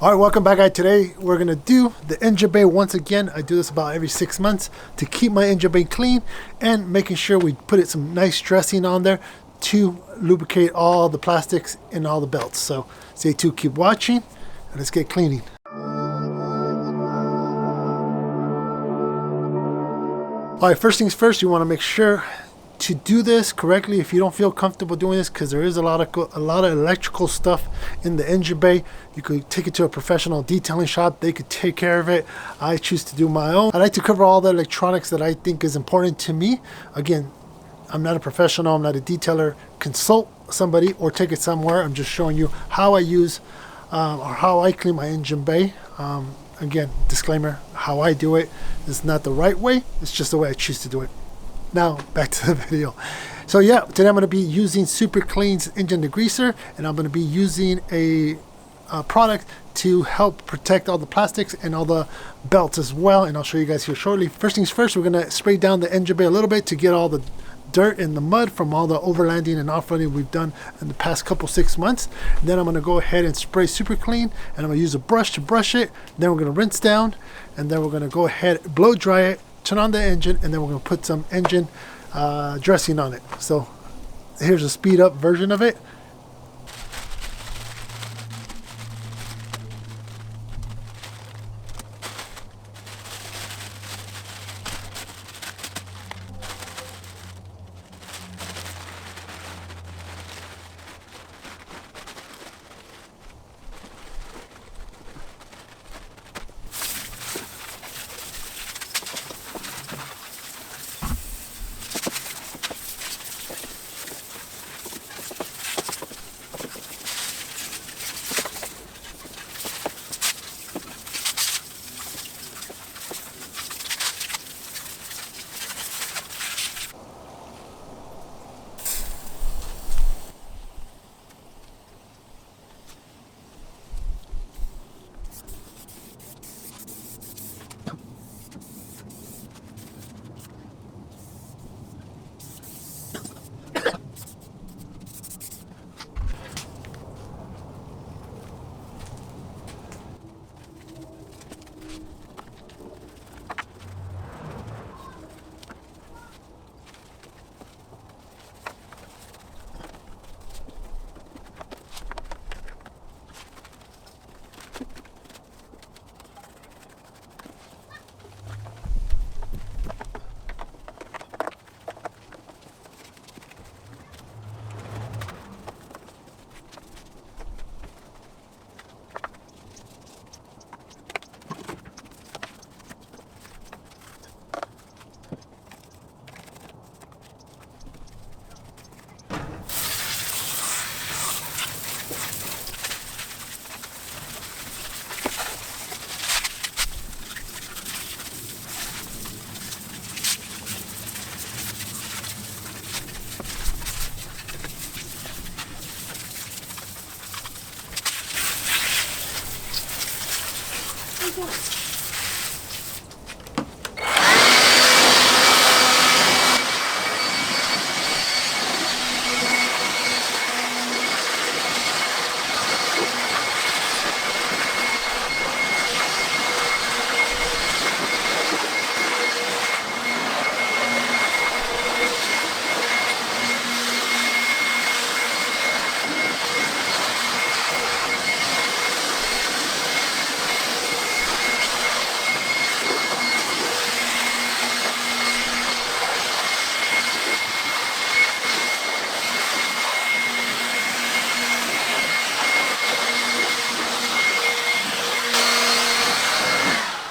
All right, welcome back, guys. Today we're gonna do the engine bay once again. I do this about every 6 months to keep my engine bay clean and making sure we put some nice dressing on there to lubricate all the plastics and all the belts. So stay tuned, keep watching, and let's get cleaning. All right, first things first, you want to make sure to do this correctly. If you don't feel comfortable doing this, because there is a lot of electrical stuff in the engine bay, you could take it to a professional detailing shop. They could take care of it. I choose to do my own. I like to cover all the electronics that I think is important to me. Again, I'm not a professional, I'm not a detailer. Consult somebody or take it somewhere. I'm just showing you how I use or how I clean my engine bay. Again, disclaimer, how I do it is not the right way. It's just the way I choose to do it. Now back to the video. So yeah, today I'm going to be using SuperClean's engine degreaser, and I'm going to be using a product to help protect all the plastics and all the belts as well, and I'll show you guys here shortly. First things first, we're going to spray down the engine bay a little bit to get all the dirt and the mud from all the overlanding and off-roading we've done in the past couple 6 months. And then I'm going to go ahead and spray SuperClean, and I'm going to use a brush to brush it. Then we're going to rinse down, and then we're going to go ahead, blow dry it, turn on the engine, and then we're going to put some engine dressing on it. So here's a speed up version of it.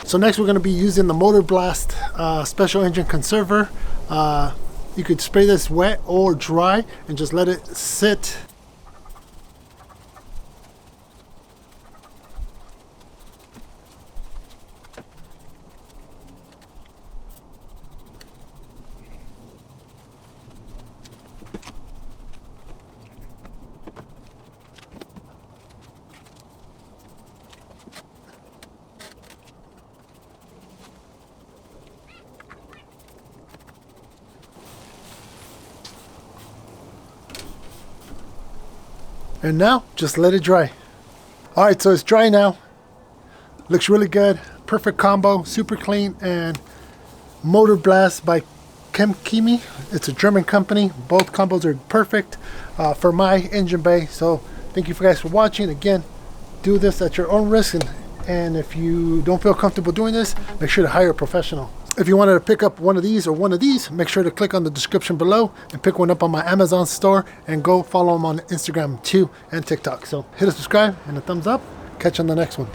So next we're going to be using the Motorplast special engine conserver. You could spray this wet or dry and just let it sit. And now just let it dry. All right, so it's dry now. Looks really good. Perfect combo. SuperClean and Motorplast by Koch-Chemie. It's a German company. Both combos are perfect for my engine bay. So thank you guys for watching. Again, do this at your own risk, and if you don't feel comfortable doing this, make sure to hire a professional. If you wanted to pick up one of these or one of these, make sure to click on the description below and pick one up on my Amazon store, and go follow them on Instagram too and TikTok. So hit a subscribe and a thumbs up. Catch you on the next one.